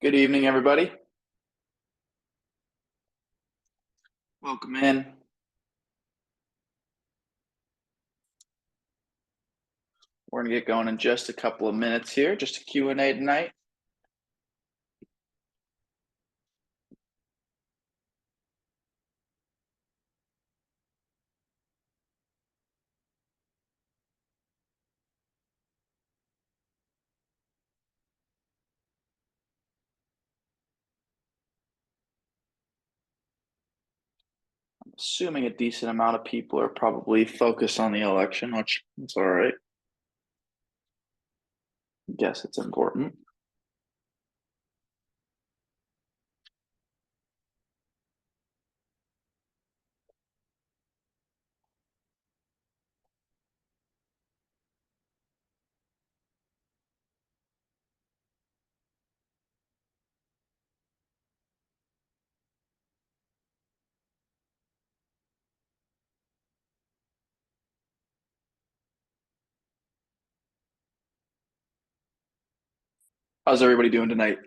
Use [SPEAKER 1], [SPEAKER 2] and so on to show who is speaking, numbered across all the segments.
[SPEAKER 1] Good evening, everybody. Welcome in. We're going to get going in just a couple of minutes here, just a Q&A tonight. I'm assuming a decent amount of people are probably focused on the election, which is all right. I guess it's important. How's everybody doing tonight?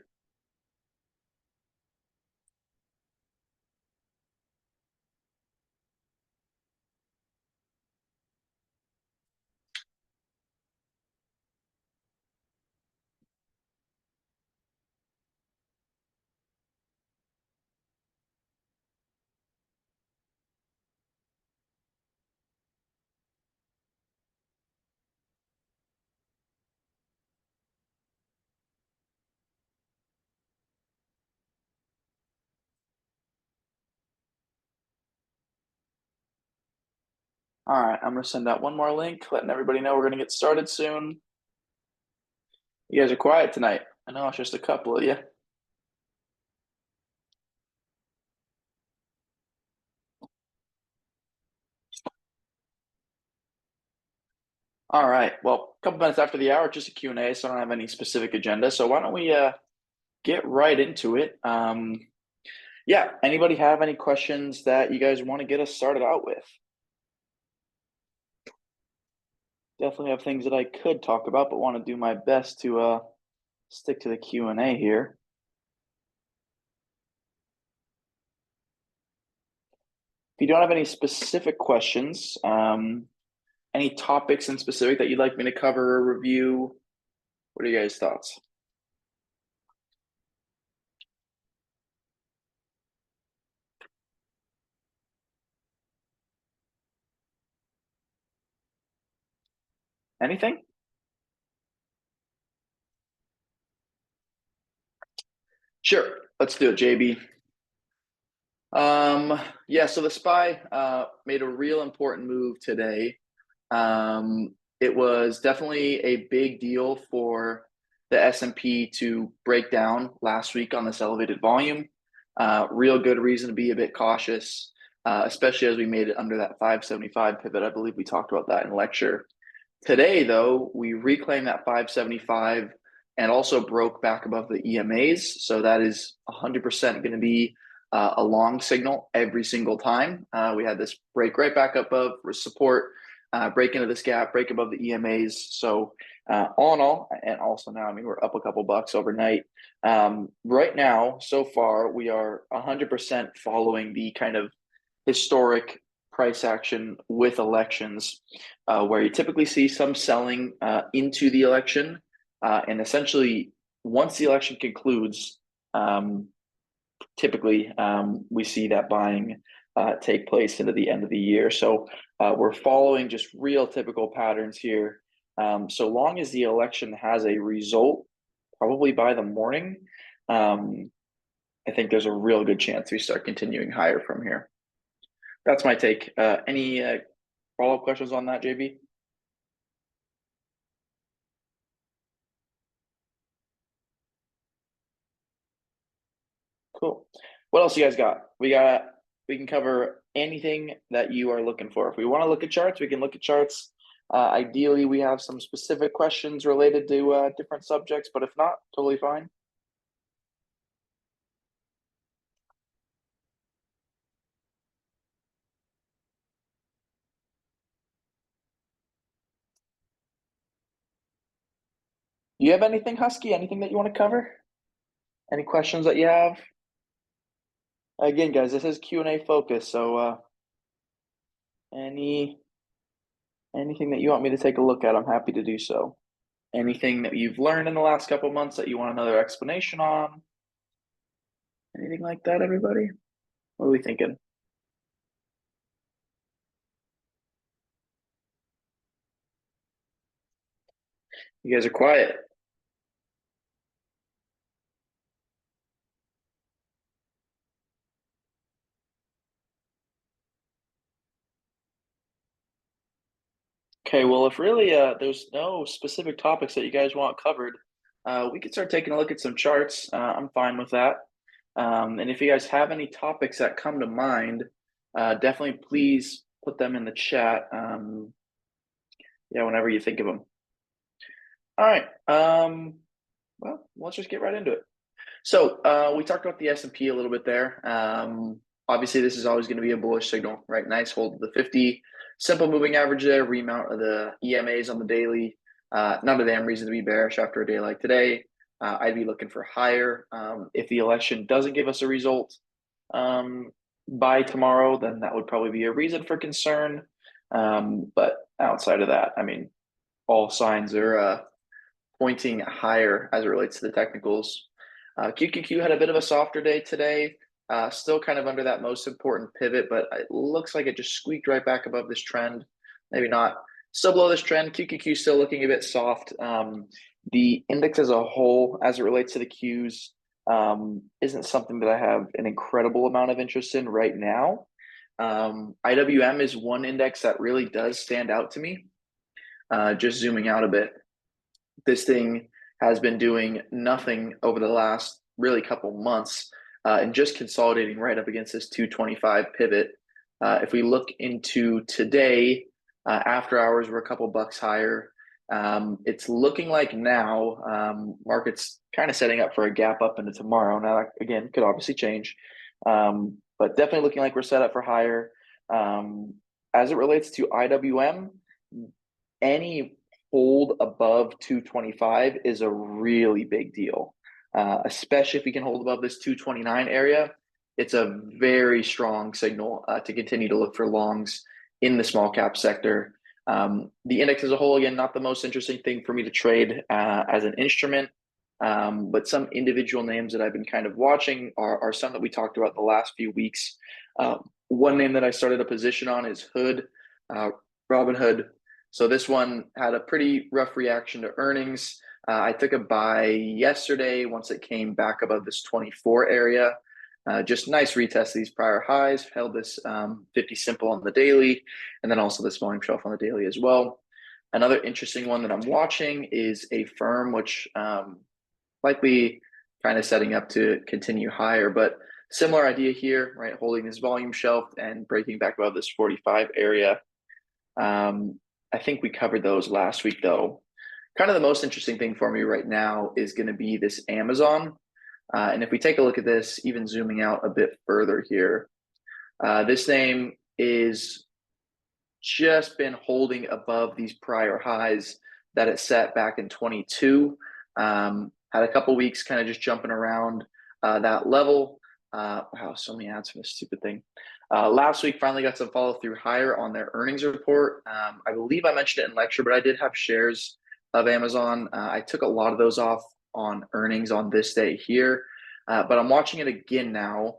[SPEAKER 1] All right, I'm going to send out one more link, letting everybody know we're going to get started soon. You guys are quiet tonight. I know it's just a couple of you. All right, well, a couple minutes after the hour, just a Q&A, so I don't have any specific agenda. So why don't we get right into it? Yeah, anybody have any questions that you guys want to get us started out with? Definitely have things that I could talk about, but want to do my best to stick to the Q&A here. If you don't have any specific questions, any topics in specific that you'd like me to cover or review, what are you guys' thoughts? Anything? Sure, let's do it, JB. Yeah, so the SPY made a real important move today. It was definitely a big deal for the S&P to break down last week on this elevated volume. Real good reason to be a bit cautious, especially as we made it under that 575 pivot. I believe we talked about that in lecture. Today, though, we reclaimed that 575 and also broke back above the EMAs. So that is 100% going to be a long signal every single time. We had this break right back up above support, break into this gap, break above the EMAs. So all in all, and also now, I mean, we're up a couple bucks overnight. Right now, so far, we are 100% following the kind of historic price action with elections, where you typically see some selling into the election. And essentially, once the election concludes, typically we see that buying take place into the end of the year. So we're following just real typical patterns here. So long as the election has a result, probably by the morning, I think there's a real good chance we start continuing higher from here. That's my take. Any follow-up questions on that, JB? Cool. What else you guys got? We can cover anything that you are looking for. If we want to look at charts, we can look at charts. Ideally, we have some specific questions related to different subjects, but if not, totally fine. Do you have anything, Husky? Anything that you want to cover? Any questions that you have? Again, guys, this is Q&A focus, so any anything that you want me to take a look at, I'm happy to do so. Anything that you've learned in the last couple months that you want another explanation on? Anything like that, everybody? What are we thinking? You guys are quiet. Okay, well, if really there's no specific topics that you guys want covered, we could start taking a look at some charts. I'm fine with that. And if you guys have any topics that come to mind, definitely please put them in the chat. Yeah, whenever you think of them. All right. Well, let's just get right into it. So we talked about the S&P a little bit there. Obviously, this is always going to be a bullish signal, right? Nice hold of the 50. Simple moving average there, remount of the EMAs on the daily. Not a damn reason to be bearish after a day like today. I'd be looking for higher. If the election doesn't give us a result by tomorrow, then that would probably be a reason for concern. But outside of that, I mean, all signs are pointing higher as it relates to the technicals. QQQ had a bit of a softer day today, still kind of under that most important pivot, but it looks like it just squeaked right back above this trend. Maybe not. Still below this trend. QQQ still looking a bit soft. The index as a whole, as it relates to the Qs, isn't something that I have an incredible amount of interest in right now. IWM is one index that really does stand out to me. Just zooming out a bit, this thing has been doing nothing over the last really couple months and just consolidating right up against this 225 pivot. If we look into today, after hours, we're a couple bucks higher. It's looking like now market's kind of setting up for a gap up into tomorrow. Now, that, again, could obviously change, but definitely looking like we're set up for higher. As it relates to IWM, any hold above 225 is a really big deal, especially if we can hold above this 229 area. It's a very strong signal to continue to look for longs in the small cap sector. The index as a whole, again, not the most interesting thing for me to trade as an instrument, but some individual names that I've been kind of watching are some that we talked about the last few weeks. One name that I started a position on is Hood, Robinhood. So this one had a pretty rough reaction to earnings. I took a buy yesterday once it came back above this 24 area. Just nice retest of these prior highs, held this 50 simple on the daily, and then also this volume shelf on the daily as well. Another interesting one that I'm watching is a firm which likely kind of setting up to continue higher, but similar idea here, right? Holding this volume shelf and breaking back above this 45 area. I think we covered those last week, though. Kind of the most interesting thing for me right now is going to be this Amazon. And if we take a look at this, even zooming out a bit further here, this name is just been holding above these prior highs that it set back in 22. Had a couple weeks kind of just jumping around that level. Wow, so many ads for this stupid thing. Last week, finally got some follow through higher on their earnings report. I believe I mentioned it in lecture, but I did have shares of Amazon. I took a lot of those off on earnings on this day here, but I'm watching it again now.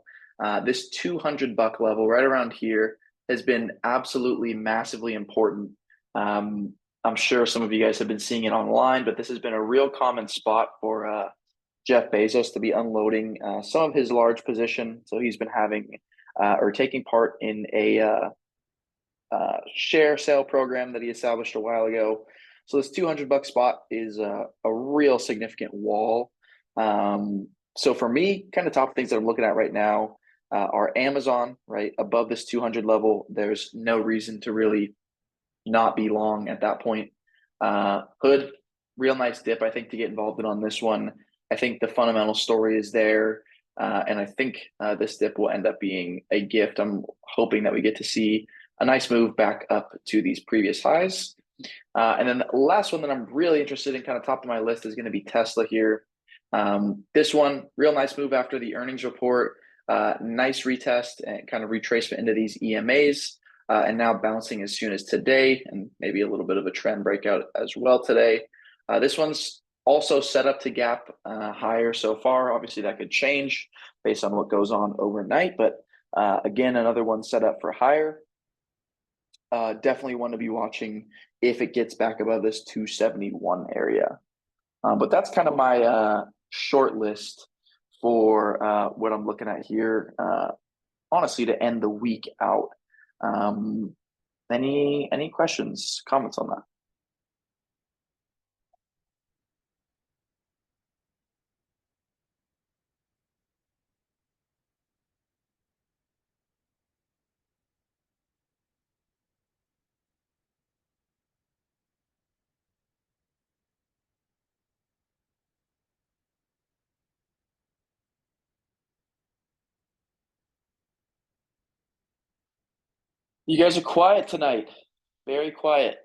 [SPEAKER 1] This 200 buck level right around here has been absolutely massively important. I'm sure some of you guys have been seeing it online, but this has been a real common spot for Jeff Bezos to be unloading some of his large position. So he's been having or taking part in a share sale program that he established a while ago. So this 200 buck spot is a real significant wall. So for me, kind of top things that I'm looking at right now are Amazon, right? Above this 200 level, there's no reason to really not be long at that point. Hood, real nice dip, I think, to get involved in on this one. I think the fundamental story is there. And I think this dip will end up being a gift. I'm hoping that we get to see a nice move back up to these previous highs. And then the last one that I'm really interested in, kind of top of my list, is going to be Tesla here. This one, real nice move after the earnings report. Nice retest and kind of retracement into these EMAs, and now bouncing as soon as today, and maybe a little bit of a trend breakout as well today. This one's also set up to gap higher so far. Obviously, that could change based on what goes on overnight, but again, another one set up for higher. Definitely want to be watching if it gets back above this 271 area. But that's kind of my short list for what I'm looking at here. Honestly, to end the week out. Any questions, comments on that? You guys are quiet tonight. Very quiet.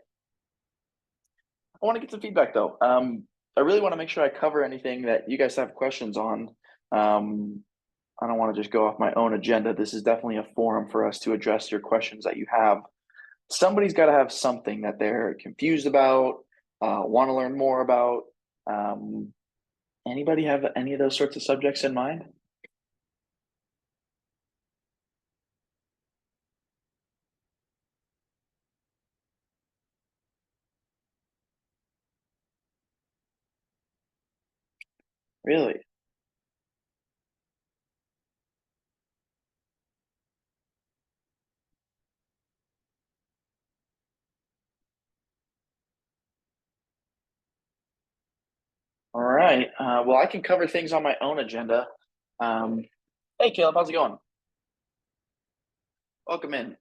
[SPEAKER 1] I want to get some feedback though. I really want to make sure I cover anything that you guys have questions on. I don't want to just go off my own agenda. This is definitely a forum for us to address your questions that you have. Somebody's got to have something that they're confused about, want to learn more about. Um, Anybody have any of those sorts of subjects in mind? Really? All right. Well, I can cover things on my own agenda. Um, hey, Caleb, how's it going? Welcome in.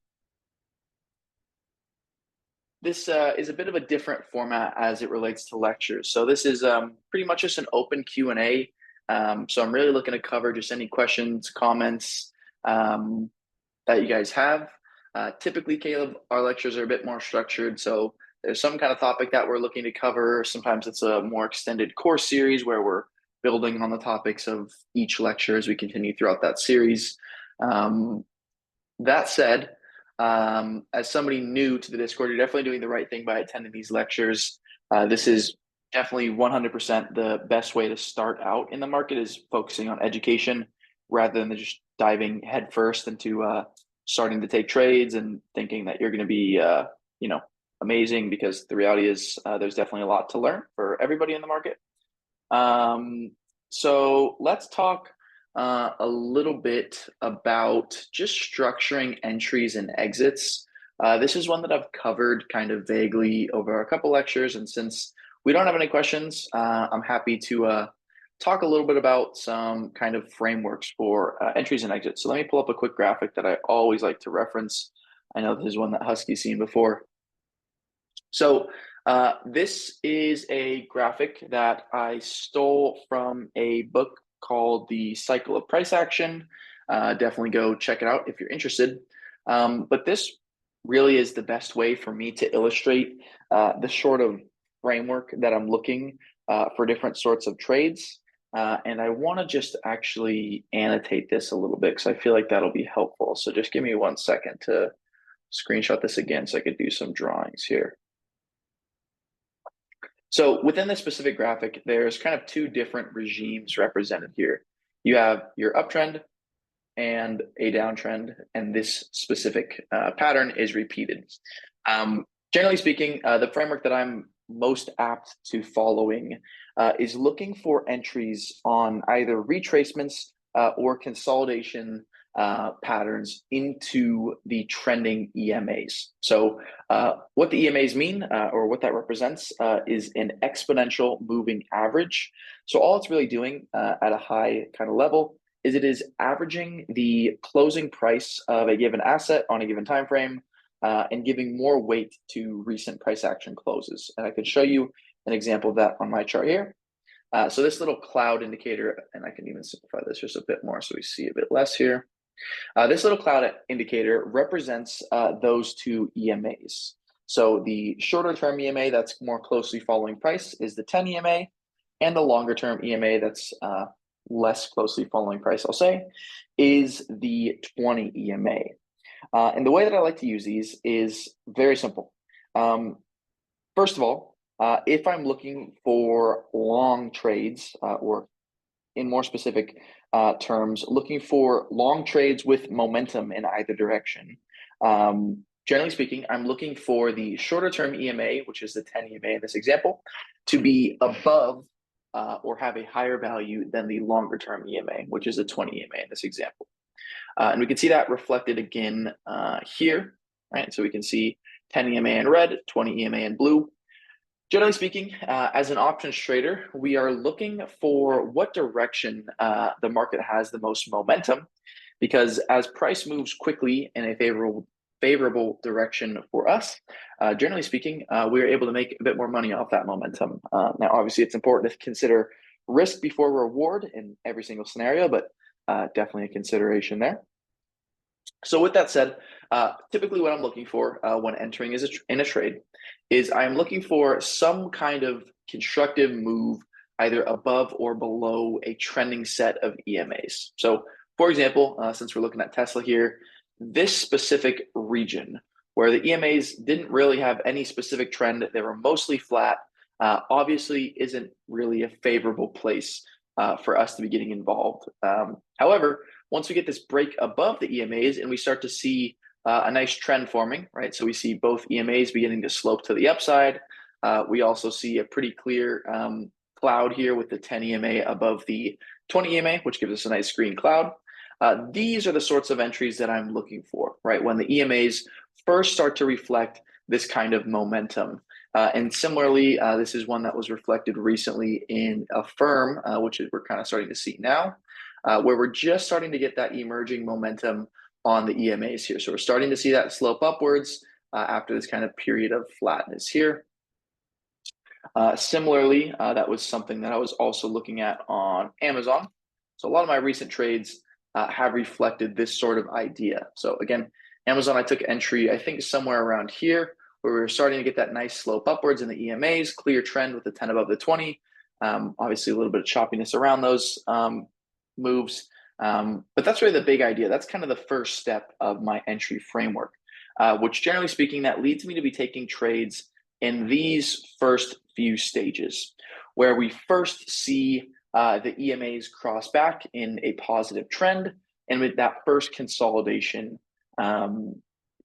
[SPEAKER 1] This is a bit of a different format as it relates to lectures. So this is pretty much just an open Q&A. So I'm really looking to cover just any questions, comments um, that you guys have. Typically, Caleb, our lectures are a bit more structured. So there's some kind of topic that we're looking to cover. Sometimes it's a more extended course series where we're building on the topics of each lecture as we continue throughout that series. Um, that said, as somebody new to the Discord, you're definitely doing the right thing by attending these lectures. This is definitely 100% the best way to start out in the market is focusing on education rather than just diving headfirst into starting to take trades and thinking that you're going to be, you know, amazing because the reality is there's definitely a lot to learn for everybody in the market. So let's talk a little bit about just structuring entries and exits. This is one that I've covered kind of vaguely over a couple lectures, and since we don't have any questions, I'm happy to talk a little bit about some kind of frameworks for entries and exits. So let me pull up a quick graphic that I always like to reference. I know this is one that Husky's seen before. So this is a graphic that I stole from a book called The Cycle of Price Action. Definitely go check it out if you're interested. But this really is the best way for me to illustrate the sort of framework that I'm looking for different sorts of trades. And I want to just actually annotate this a little bit because I feel like that'll be helpful. So just give me 1 second to screenshot this again so I could do some drawings here. So within this specific graphic, there's kind of two different regimes represented here. You have your uptrend and a downtrend, and this specific pattern is repeated. Generally speaking, the framework that I'm most apt to following is looking for entries on either retracements or consolidation patterns into the trending EMAs. So what the EMAs mean or what that represents is an exponential moving average. So all it's really doing at a high kind of level is it is averaging the closing price of a given asset on a given time frame and giving more weight to recent price action closes. And I could show you an example of that on my chart here. So this little cloud indicator, and I can even simplify this just a bit more so we see a bit less here. This little cloud indicator represents those two EMAs. So the shorter term EMA that's more closely following price is the 10 EMA, And the longer term EMA that's less closely following price, I'll say, is the 20 EMA. And the way that I like to use these is very simple. First of all, if I'm looking for long trades, or in more specific terms, looking for long trades with momentum in either direction, generally speaking, I'm looking for the shorter term EMA, which is the 10 EMA in this example, to be above or have a higher value than the longer term EMA, which is the 20 EMA in this example. And we can see that reflected again here, right? So we can see 10 EMA in red, 20 EMA in blue. Generally speaking, as an options trader, we are looking for what direction the market has the most momentum, because as price moves quickly in a favorable direction for us, generally speaking, we're able to make a bit more money off that momentum. Now, obviously, it's important to consider risk before reward in every single scenario, but definitely a consideration there. So with that said, typically what I'm looking for when entering in a trade is I'm looking for some kind of constructive move either above or below a trending set of EMAs. So for example, since we're looking at Tesla here, this specific region where the EMAs didn't really have any specific trend, they were mostly flat, obviously isn't really a favorable place for us to be getting involved. However, once we get this break above the EMAs and we start to see a nice trend forming, right? So we see both EMAs beginning to slope to the upside. We also see a pretty clear cloud here with the 10 EMA above the 20 EMA, which gives us a nice green cloud. These are the sorts of entries that I'm looking for, right? When the EMAs first start to reflect this kind of momentum. And similarly, this is one that was reflected recently in a firm, which we're kind of starting to see now, where we're just starting to get that emerging momentum on the EMAs here. So we're starting to see that slope upwards after this kind of period of flatness here. Similarly, that was something that I was also looking at on Amazon. So a lot of my recent trades have reflected this sort of idea. So again, Amazon, I took entry, I think somewhere around here, where we were starting to get that nice slope upwards in the EMAs, clear trend with the 10 above the 20. Obviously a little bit of choppiness around those moves. But that's really the big idea. That's kind of the first step of my entry framework, which generally speaking, that leads me to be taking trades in these first few stages, where we first see the EMAs cross back in a positive trend, and with that first consolidation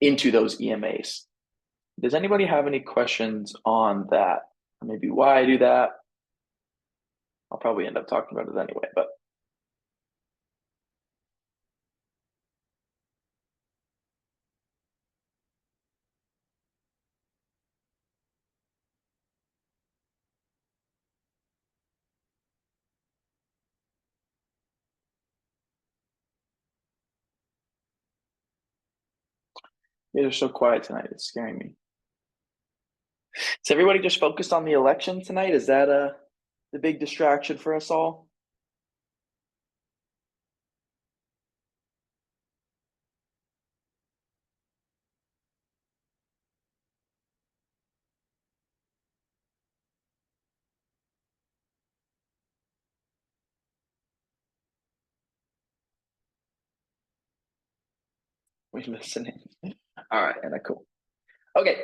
[SPEAKER 1] into those EMAs. Does anybody have any questions on that? Or maybe why I do that? I'll probably end up talking about it anyway, but you guys are so quiet tonight. It's scaring me. Is everybody just focused on the election tonight? Is that the big distraction for us all? We listening? All right, and cool. Okay,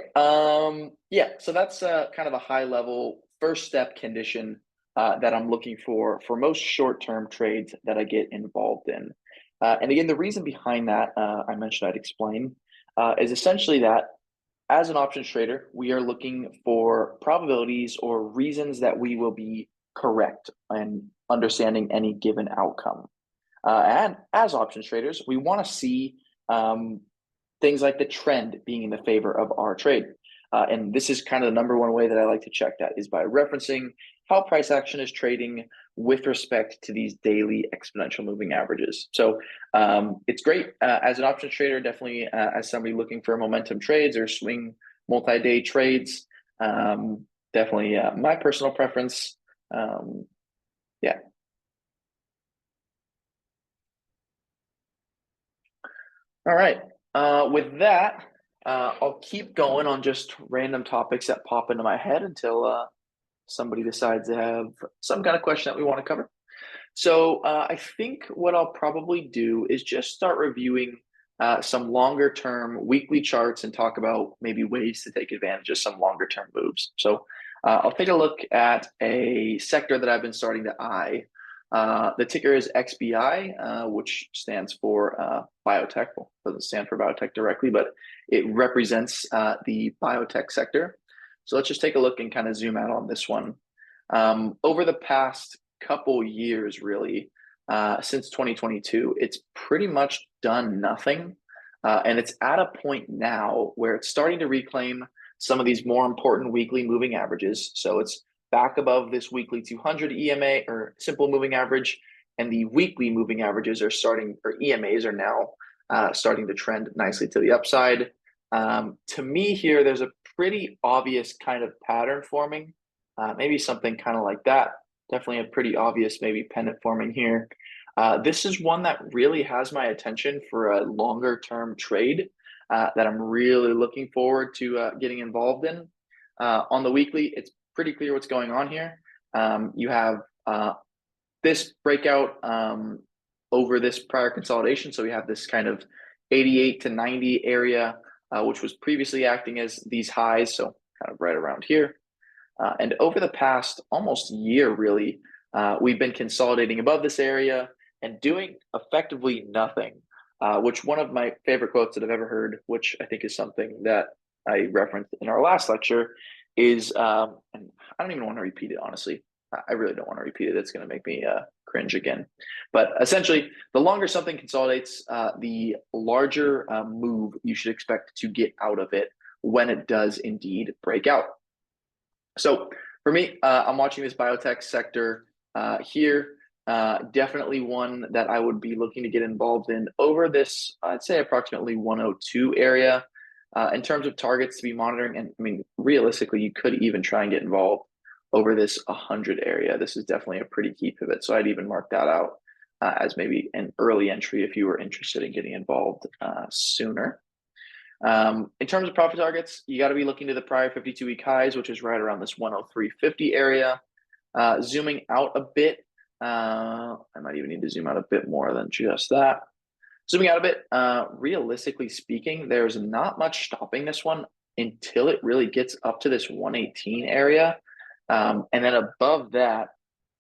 [SPEAKER 1] yeah, so that's kind of a high level first step condition that I'm looking for most short-term trades that I get involved in. And again, the reason behind that, I mentioned I'd explain, is essentially that as an options trader, we are looking for probabilities or reasons that we will be correct in understanding any given outcome. And as options traders, we want to see things like the trend being in the favor of our trade. And this is kind of the number one way that I like to check that is by referencing how price action is trading with respect to these daily exponential moving averages. So it's great as an options trader, definitely as somebody looking for momentum trades or swing multi-day trades. Definitely my personal preference. Yeah. All right. With that, I'll keep going on just random topics that pop into my head until somebody decides to have some kind of question that we want to cover. So I think what I'll probably do is just start reviewing some longer term weekly charts and talk about maybe ways to take advantage of some longer term moves. So I'll take a look at a sector that I've been starting to eye. The ticker is XBI, which stands for biotech. Well, it doesn't stand for biotech directly, but it represents the biotech sector. So let's just take a look and kind of zoom out on this one. Over the past couple years, really, since 2022, it's pretty much done nothing. And it's at a point now where it's starting to reclaim some of these more important weekly moving averages. So it's back above this weekly 200 EMA or simple moving average, and the weekly moving averages are starting, or EMAs are now starting to trend nicely to the upside. To me here, there's a pretty obvious kind of pattern forming, maybe something kind of like that. Definitely a pretty obvious maybe pennant forming here. This is one that really has my attention for a longer term trade that I'm really looking forward to getting involved in. On the weekly, it's pretty clear what's going on here. You have this breakout over this prior consolidation. So we have this kind of 88 to 90 area, which was previously acting as these highs. So kind of right around here. And over the past almost year, really, we've been consolidating above this area and doing effectively nothing, which one of my favorite quotes that I've ever heard, which I think is something that I referenced in our last lecture, is, and I don't even want to repeat it, honestly. I really don't want to repeat it. It's going to make me cringe again. But essentially, the longer something consolidates, the larger move you should expect to get out of it when it does indeed break out. So for me, I'm watching this biotech sector here. Definitely one that I would be looking to get involved in over this, I'd say approximately 102 area. In terms of targets to be monitoring, and I mean, realistically, you could even try and get involved over this 100 area. This is definitely a pretty key pivot. So I'd even mark that out as maybe an early entry if you were interested in getting involved sooner. In terms of profit targets, you got to be looking to the prior 52-week highs, which is right around this 103.50 area. Zooming out a bit, I might even need to zoom out a bit more than just that. Zooming out a bit, realistically speaking, there's not much stopping this one until it really gets up to this 118 area. And then above that,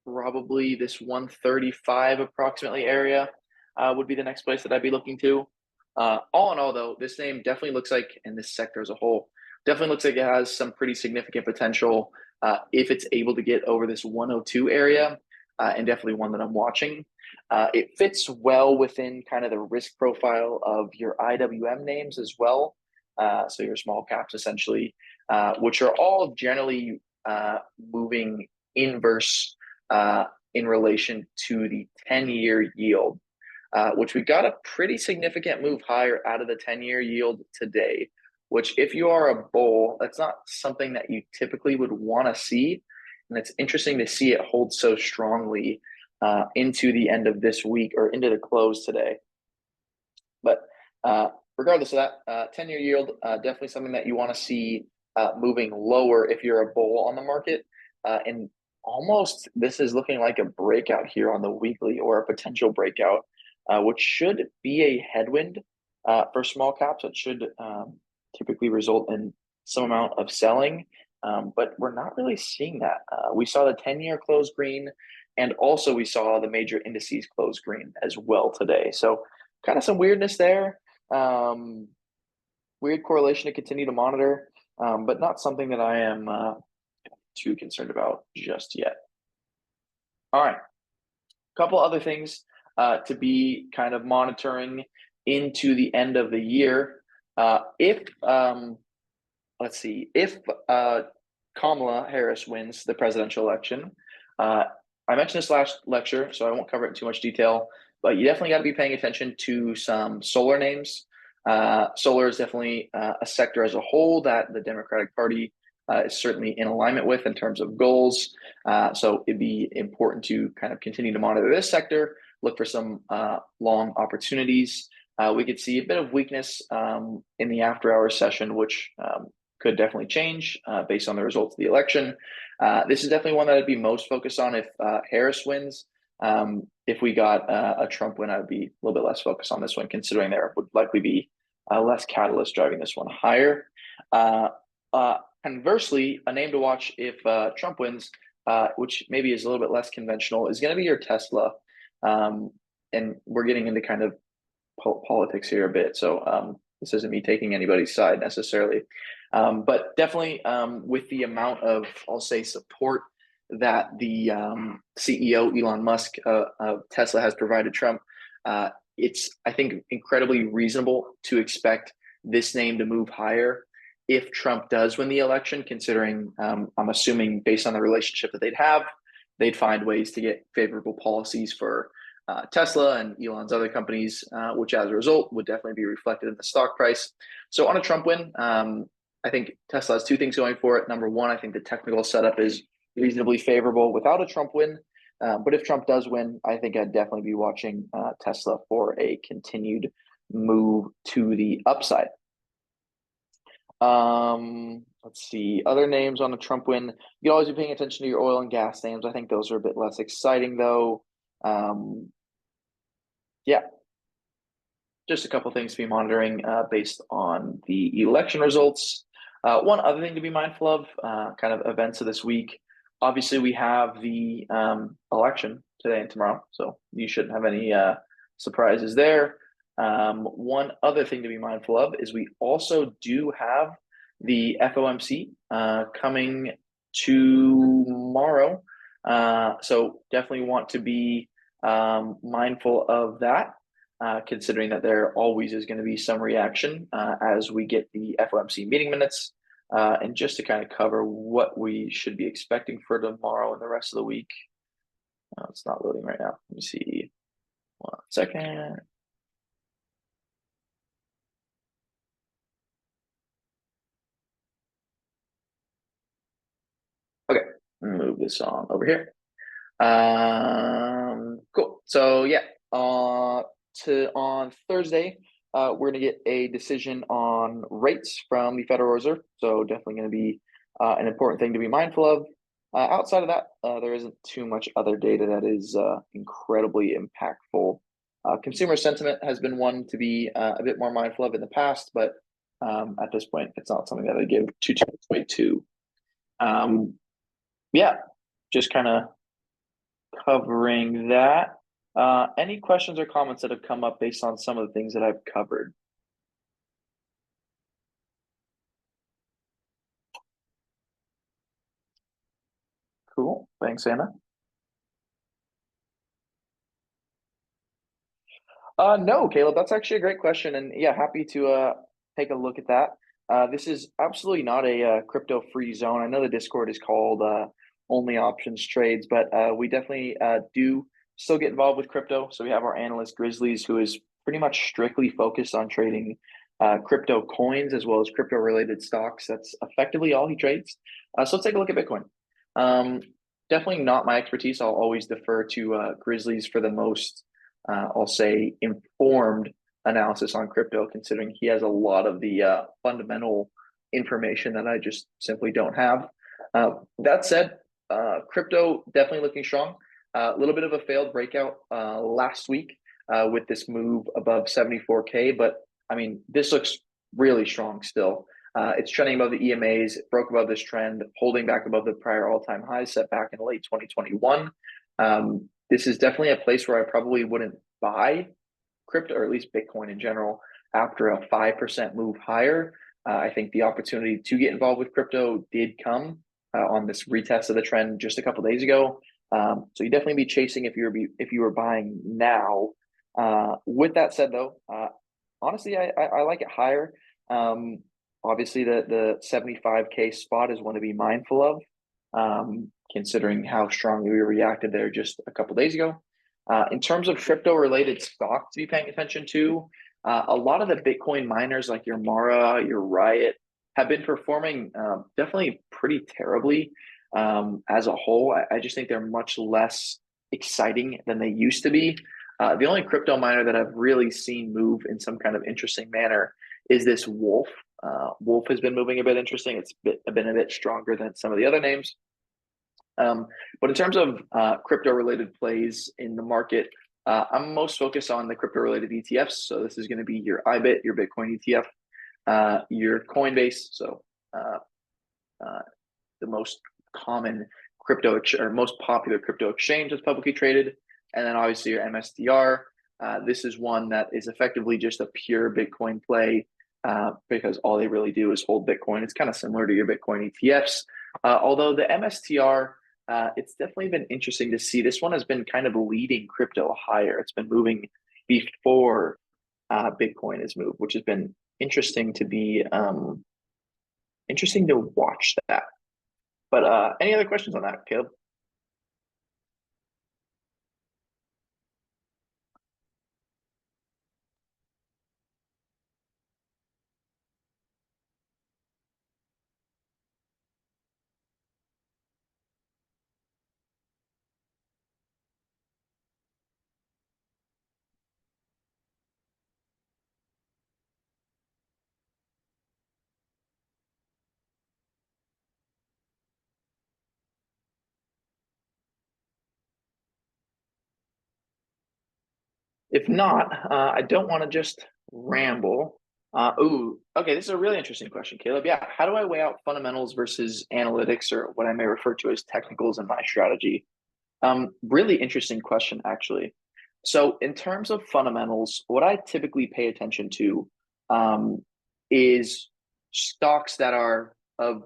[SPEAKER 1] probably this 135 approximately area would be the next place that I'd be looking to. All in all, though, this name definitely looks like, and this sector as a whole, definitely looks like it has some pretty significant potential if it's able to get over this 102 area, and definitely one that I'm watching. It fits well within kind of the risk profile of your IWM names as well. So your small caps, essentially, which are all generally moving inverse in relation to the 10-year yield. Which we got a pretty significant move higher out of the 10-year yield today, which if you are a bull, that's not something that you typically would want to see. And it's interesting to see it hold so strongly into the end of this week or into the close today. But regardless of that, 10-year yield, definitely something that you want to see moving lower if you're a bull on the market. And almost this is looking like a breakout here on the weekly or a potential breakout. Which should be a headwind for small caps. It should typically result in some amount of selling, but we're not really seeing that. We saw the 10-year close green, and also we saw the major indices close green as well today. So kind of some weirdness there. Weird correlation to continue to monitor, but not something that I am too concerned about just yet. All right, a couple other things to be kind of monitoring into the end of the year. If Kamala Harris wins the presidential election, I mentioned this last lecture, so I won't cover it in too much detail, but you definitely got to be paying attention to some solar names. Solar is definitely a sector as a whole that the Democratic Party is certainly in alignment with in terms of goals. So it'd be important to kind of continue to monitor this sector, look for some long opportunities. We could see a bit of weakness in the after hours session, which could definitely change based on the results of the election. This is definitely one that I'd be most focused on if Harris wins. If we got a Trump win, I would be a little bit less focused on this one, considering there would likely be less catalyst driving this one higher. Conversely, a name to watch if Trump wins, which maybe is a little bit less conventional, is going to be your Tesla. And we're getting into kind of politics here a bit, so this isn't me taking anybody's side necessarily, but definitely with the amount of, I'll say, support that the CEO Elon Musk of Tesla has provided Trump, it's, I think, incredibly reasonable to expect this name to move higher if Trump does win the election, considering I'm assuming based on the relationship that they'd find ways to get favorable policies for Tesla and Elon's other companies, which as a result would definitely be reflected in the stock price. So on a Trump win, I think Tesla has two things going for it. Number one, I think the technical setup is reasonably favorable without a Trump win. But if Trump does win, I think I'd definitely be watching Tesla for a continued move to the upside. Let's see, other names on a Trump win. You can always be paying attention to your oil and gas names. I think those are a bit less exciting though. Yeah, just a couple things to be monitoring based on the election results. One other thing to be mindful of, kind of events of this week. Obviously, we have the election today and tomorrow, so you shouldn't have any surprises there. One other thing to be mindful of is we also do have the FOMC coming tomorrow. So definitely want to be mindful of that, considering that there always is going to be some reaction as we get the FOMC meeting minutes. And just to kind of cover what we should be expecting for tomorrow and the rest of the week. It's not loading right now. Let me see. 1 second. Okay, move this on over here. Cool. So yeah, on Thursday, we're going to get a decision on rates from the Federal Reserve. So definitely going to be an important thing to be mindful of. Outside of that, there isn't too much other data that is incredibly impactful. Consumer sentiment has been one to be a bit more mindful of in the past, but at this point, it's not something that I give too much weight to. Yeah, just kind of covering that. Any questions or comments that have come up based on some of the things that I've covered? Cool. Thanks, Anna. No, Caleb, that's actually a great question. And yeah, happy to take a look at that. This is absolutely not a crypto free zone. I know the Discord is called Only Options Trades, but we definitely do still get involved with crypto. So we have our analyst Grizzlies, who is pretty much strictly focused on trading crypto coins as well as crypto related stocks. That's effectively all he trades. So let's take a look at Bitcoin. Definitely not my expertise. I'll always defer to Grizzlies for the most, I'll say, informed analysis on crypto, considering he has a lot of the fundamental information that I just simply don't have. That said, crypto definitely looking strong. A little bit of a failed breakout last week with this move above 74K, but I mean, this looks really strong still. It's trending above the EMAs, it broke above this trend, holding back above the prior all-time highs set back in late 2021. This is definitely a place where I probably wouldn't buy crypto, or at least Bitcoin in general, after a 5% move higher. I think the opportunity to get involved with crypto did come on this retest of the trend just a couple days ago. So you definitely be chasing if you were buying now. With that said, though, honestly, I like it higher. Obviously, the 75K spot is one to be mindful of, considering how strongly we reacted there just a couple days ago. In terms of crypto-related stocks to be paying attention to, a lot of the Bitcoin miners like your Mara, your Riot, have been performing definitely pretty terribly as a whole. I just think they're much less exciting than they used to be. The only crypto miner that I've really seen move in some kind of interesting manner is this Wolf. Wolf has been moving a bit interesting. Been a bit stronger than some of the other names. But in terms of crypto related plays in the market, I'm most focused on the crypto related ETFs. So this is going to be your IBIT, your Bitcoin ETF, your Coinbase. So the most common or most popular crypto exchange that's publicly traded. And then obviously your MSTR. This is one that is effectively just a pure Bitcoin play because all they really do is hold Bitcoin. It's kind of similar to your Bitcoin ETFs. Although the MSTR, it's definitely been interesting to see. This one has been kind of leading crypto higher. It's been moving before Bitcoin has moved, which has been interesting to be interesting to watch that. But any other questions on that, Caleb? If not, I don't want to just ramble. Okay, this is a really interesting question, Caleb. Yeah, how do I weigh out fundamentals versus analytics, or what I may refer to as technicals in my strategy? Really interesting question, actually. So, in terms of fundamentals, what I typically pay attention to is stocks that are of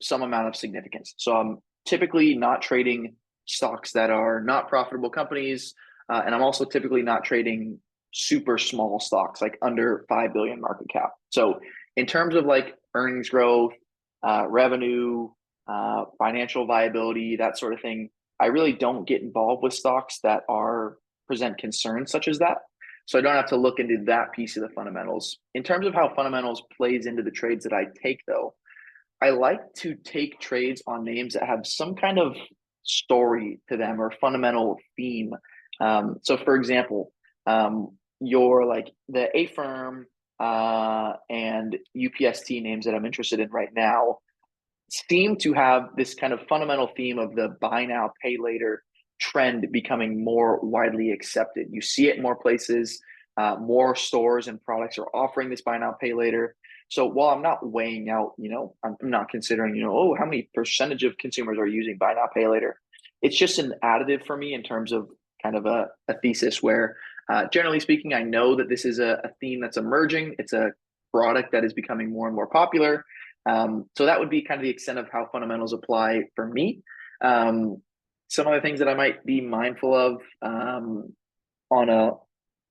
[SPEAKER 1] some amount of significance. So, I'm typically not trading stocks that are not profitable companies, and I'm also typically not trading super small stocks like under 5 billion market cap. So, in terms of like earnings growth, revenue, financial viability, that sort of thing, I really don't get involved with stocks that present concerns such as that. So I don't have to look into that piece of the fundamentals. In terms of how fundamentals plays into the trades that I take, though, I like to take trades on names that have some kind of story to them or fundamental theme. So, for example, your like the A firm and UPST names that I'm interested in right now seem to have this kind of fundamental theme of the buy now, pay later trend becoming more widely accepted. You see it in more places. More stores and products are offering this buy now, pay later. So while I'm not weighing out, I'm not considering, oh, how many percentage of consumers are using buy now, pay later. It's just an additive for me in terms of kind of a thesis where, generally speaking, I know that this is a theme that's emerging. It's a product that is becoming more and more popular. So that would be kind of the extent of how fundamentals apply for me. Some other things that I might be mindful of on a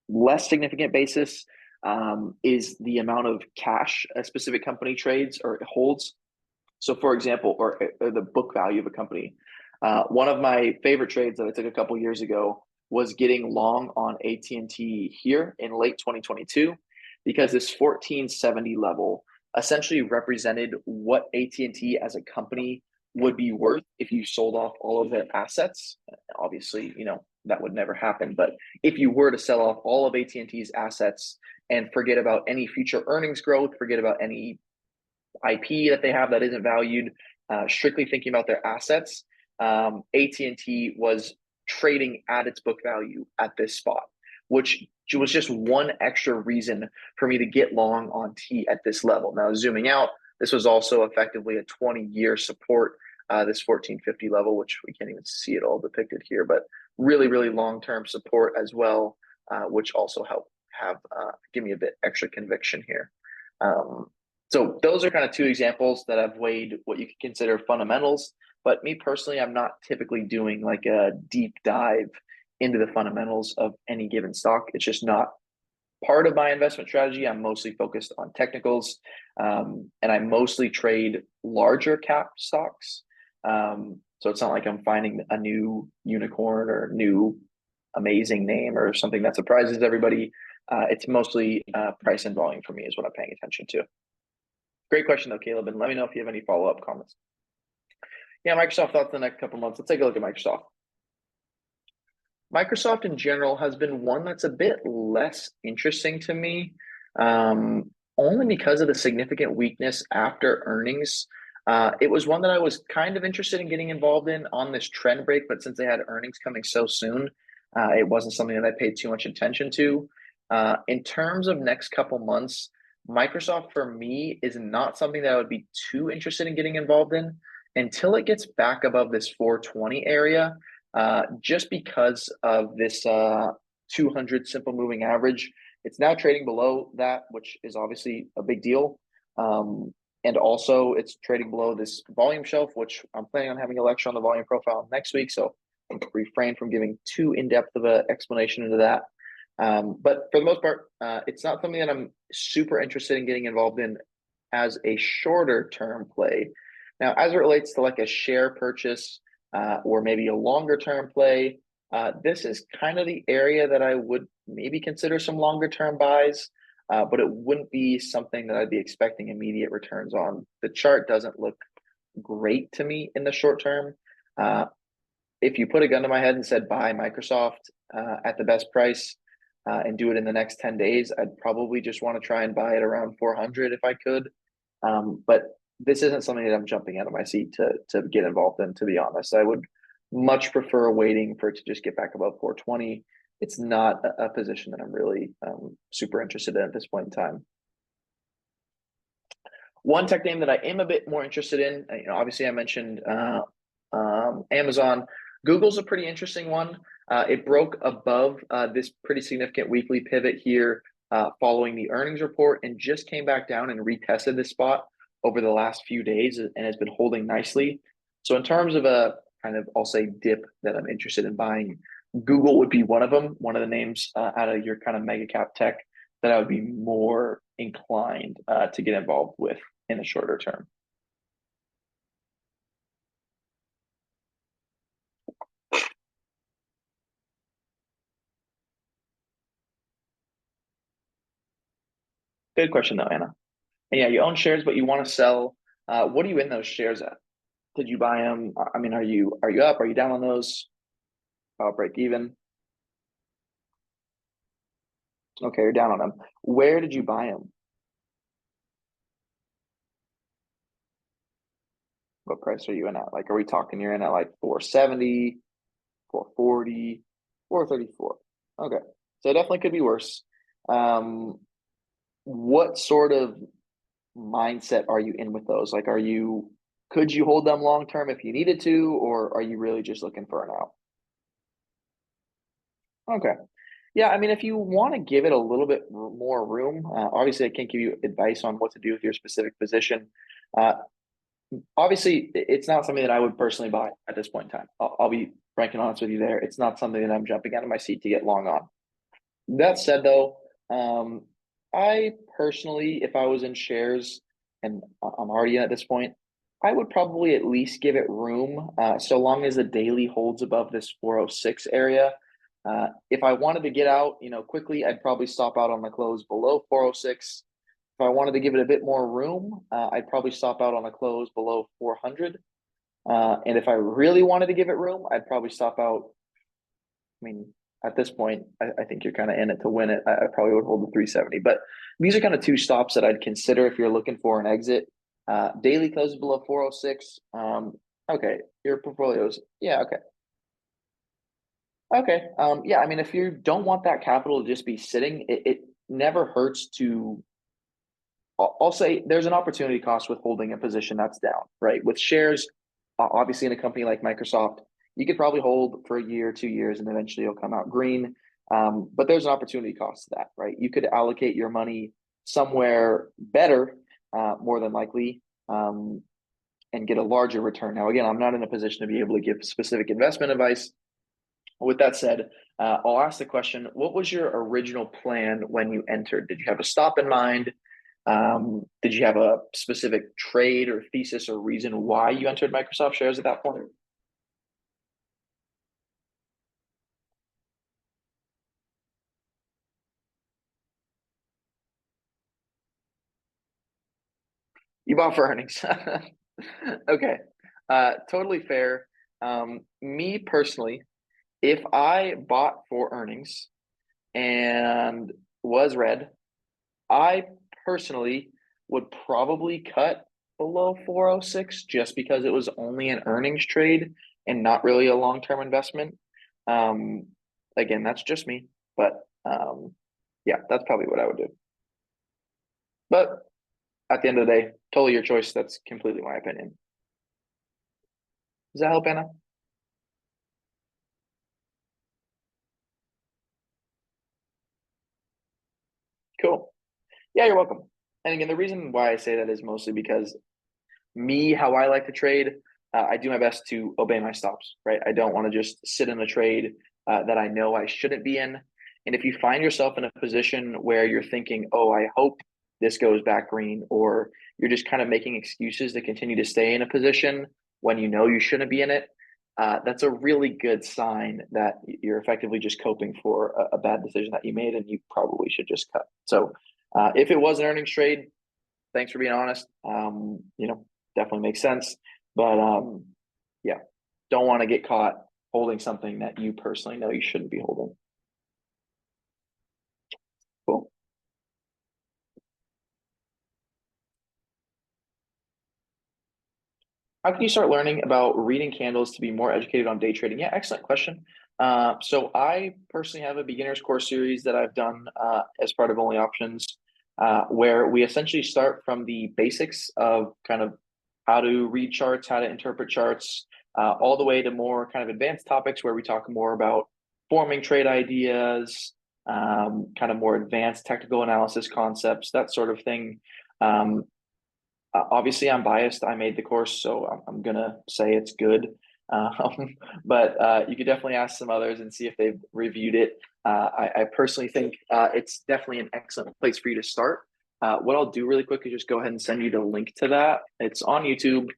[SPEAKER 1] less significant basis is the amount of cash a specific company trades or holds. So, for example, or the book value of a company. One of my favorite trades that I took a couple years ago was getting long on AT&T here in late 2022 because this 1470 level essentially represented what AT&T as a company would be worth if you sold off all of their assets. Obviously, that would never happen. But if you were to sell off all of AT&T's assets and forget about any future earnings growth, forget about any IP that they have that isn't valued, strictly thinking about their assets, AT&T was trading at its book value at this spot, which was just one extra reason for me to get long on T at this level. Now, zooming out, this was also effectively a 20-year support, this 1450 level, which we can't even see it all depicted here, but really, really long-term support as well, which also helped give me a bit extra conviction here. So those are kind of two examples that I've weighed what you could consider fundamentals. But me personally, I'm not typically doing like a deep dive into the fundamentals of any given stock. It's just not part of my investment strategy. I'm mostly focused on technicals, and I mostly trade larger cap stocks. So it's not like I'm finding a new unicorn or new amazing name or something that surprises everybody. It's mostly price and volume for me is what I'm paying attention to. Great question though, Caleb, and let me know if you have any follow-up comments. Yeah, Microsoft thoughts the next couple months. Let's take a look at Microsoft. Microsoft in general has been one that's a bit less interesting to me. only because of the significant weakness after earnings. It was one that I was kind of interested in getting involved in on this trend break, but since they had earnings coming so soon, it wasn't something that I paid too much attention to. In terms of next couple months, Microsoft for me is not something that I would be too interested in getting involved in until it gets back above this 420 area, just because of this 200 simple moving average. It's now trading below that, which is obviously a big deal. And also, it's trading below this volume shelf, which I'm planning on having a lecture on the volume profile next week. So I'm refrain from giving too in-depth of an explanation into that. But for the most part, it's not something that I'm super interested in getting involved in as a shorter term play. Now, as it relates to like a share purchase or maybe a longer term play, this is kind of the area that I would maybe consider some longer term buys, but it wouldn't be something that I'd be expecting immediate returns on. The chart doesn't look great to me in the short term. If you put a gun to my head and said buy Microsoft at the best price and do it in the next 10 days, I'd probably just want to try and buy it around 400 if I could. But this isn't something that I'm jumping out of my seat to get involved in, to be honest. I would much prefer waiting for it to just get back above 420. It's not a position that I'm really super interested in at this point in time. One tech name that I am a bit more interested in, obviously I mentioned Amazon. Google's a pretty interesting one. It broke above this pretty significant weekly pivot here following the earnings report and just came back down and retested this spot over the last few days and has been holding nicely. So in terms of a kind of, I'll say, dip that I'm interested in buying, Google would be one of them, one of the names out of your kind of mega cap tech that I would be more inclined to get involved with in the shorter term. Good question though, Anna. And yeah, you own shares, but you want to sell. What are you in those shares at? Did you buy them? I mean, are you up? Are you down on those? Break even. Okay, you're down on them. Where did you buy them? What price are you in at? Like, are we talking you're in at like 470, 440, 434? Okay, so it definitely could be worse. Um, what sort of mindset are you in with those? Like, could you hold them long term if you needed to, or are you really just looking for an out? Okay. Yeah, I mean, if you want to give it a little bit more room, obviously I can't give you advice on what to do with your specific position. Uh, Obviously, it's not something that I would personally buy at this point in time. I'll be frank and honest with you there. It's not something that I'm jumping out of my seat to get long on. That said, though, I personally, if I was in shares and I'm already in at this point, I would probably at least give it room, so long as the daily holds above this 406 area. If I wanted to get out, quickly, I'd probably stop out on the close below 406. If I wanted to give it a bit more room, I'd probably stop out on a close below 400. And if I really wanted to give it room, I'd probably stop out. I mean, at this point, I think you're kind of in it to win it. I probably would hold the 370. But these are kind of two stops that I'd consider if you're looking for an exit. Daily closes below 406. Okay, your portfolios. Yeah, okay. Okay. Yeah, I mean, if you don't want that capital to just be sitting, it never hurts to I'll say there's an opportunity cost with holding a position that's down, right? With shares, obviously in a company like Microsoft, you could probably hold for a year, 2 years, and eventually you'll come out green. But there's an opportunity cost to that, right? You could allocate your money somewhere better, more than likely, and get a larger return. Now, again, I'm not in a position to be able to give specific investment advice. With that said, I'll ask the question, what was your original plan when you entered? Did you have a stop in mind? Did you have a specific trade or thesis or reason why you entered Microsoft shares at that point? You bought for earnings. Okay. Totally fair. Me personally, if I bought for earnings and was red, I personally would probably cut below 406 just because it was only an earnings trade and not really a long-term investment. Um, Again, that's just me, but yeah, that's probably what I would do. But at the end of the day, totally your choice. That's completely my opinion. Does that help, Anna? Cool. Yeah, you're welcome. And again, the reason why I say that is mostly because me, how I like to trade, I do my best to obey my stops, right? I don't want to just sit in a trade that I know I shouldn't be in. And if you find yourself in a position where you're thinking, oh, I hope this goes back green, or you're just kind of making excuses to continue to stay in a position when you know you shouldn't be in it, that's a really good sign that you're effectively just coping for a bad decision that you made and you probably should just cut. So if it was an earnings trade, thanks for being honest. Definitely makes sense. But yeah, don't want to get caught holding something that you personally know you shouldn't be holding. Cool. How can you start learning about reading candles to be more educated on day trading? Yeah, excellent question. So I personally have a beginner's course series that I've done as part of Only Options, where we essentially start from the basics of kind of how to read charts, how to interpret charts, all the way to more kind of advanced topics where we talk more about forming trade ideas, kind of more advanced technical analysis concepts, that sort of thing. Um, Obviously, I'm biased. I made the course, so I'm gonna say it's good. But you could definitely ask some others and see if they've reviewed it. I personally think it's definitely an excellent place for you to start. What I'll do really quick is just go ahead and send you the link to that. It's on YouTube.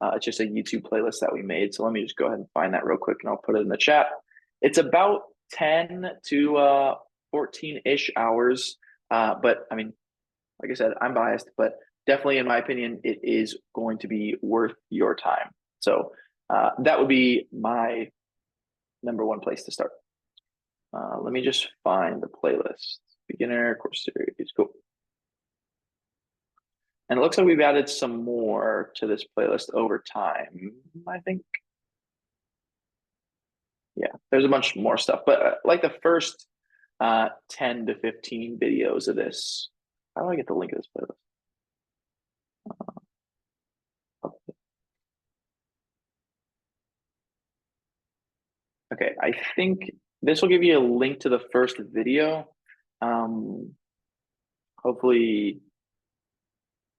[SPEAKER 1] It's just a YouTube playlist that we made. So let me just go ahead and find that real quick, and I'll put it in the chat. It's about 10 to 14-ish hours. But I mean, like I said, I'm biased, but definitely, in my opinion, it is going to be worth your time. So that would be my number one place to start. Let me just find the playlist. Beginner course series. Cool. And it looks like we've added some more to this playlist over time, I think. Yeah, there's a bunch more stuff, but like the first 10 to 15 videos of this. How do I get the link of this playlist? Okay, I think this will give you a link to the first video. Um, Hopefully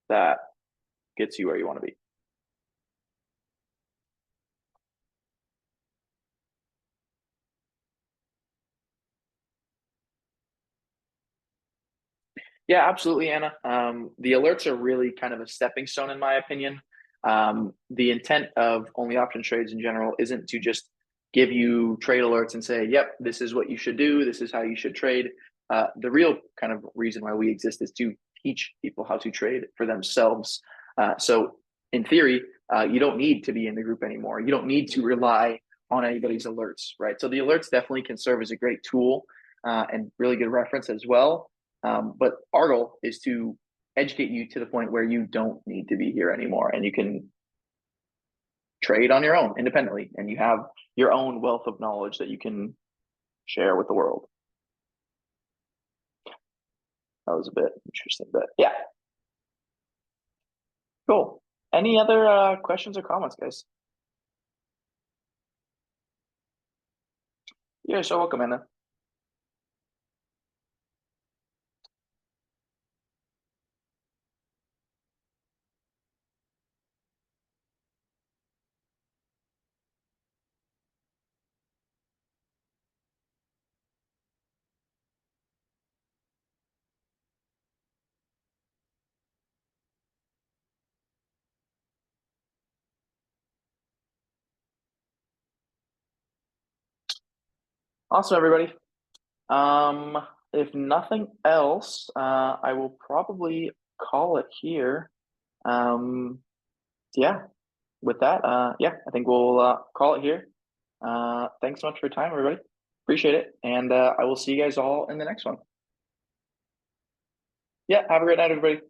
[SPEAKER 1] that gets you where you want to be. Yeah, absolutely, Anna. The alerts are really kind of a stepping stone, in my opinion. The intent of only option trades in general isn't to just give you trade alerts and say, yep, this is what you should do, this is how you should trade. The real kind of reason why we exist is to teach people how to trade for themselves. So, in theory, you don't need to be in the group anymore. You don't need to rely on anybody's alerts, right? So, the alerts definitely can serve as a great tool and really good reference as well. But our goal is to educate you to the point where you don't need to be here anymore and you can trade on your own independently and you have your own wealth of knowledge that you can share with the world. That was a bit interesting, but yeah, cool. Any other questions or comments, guys? You're so welcome, Anna. Awesome, everybody. If nothing else, I will probably call it here. Yeah, with that, yeah, I think we'll call it here. Thanks so much for your time, everybody. Appreciate it. And I will see you guys all in the next one. Yeah, have a great night, everybody.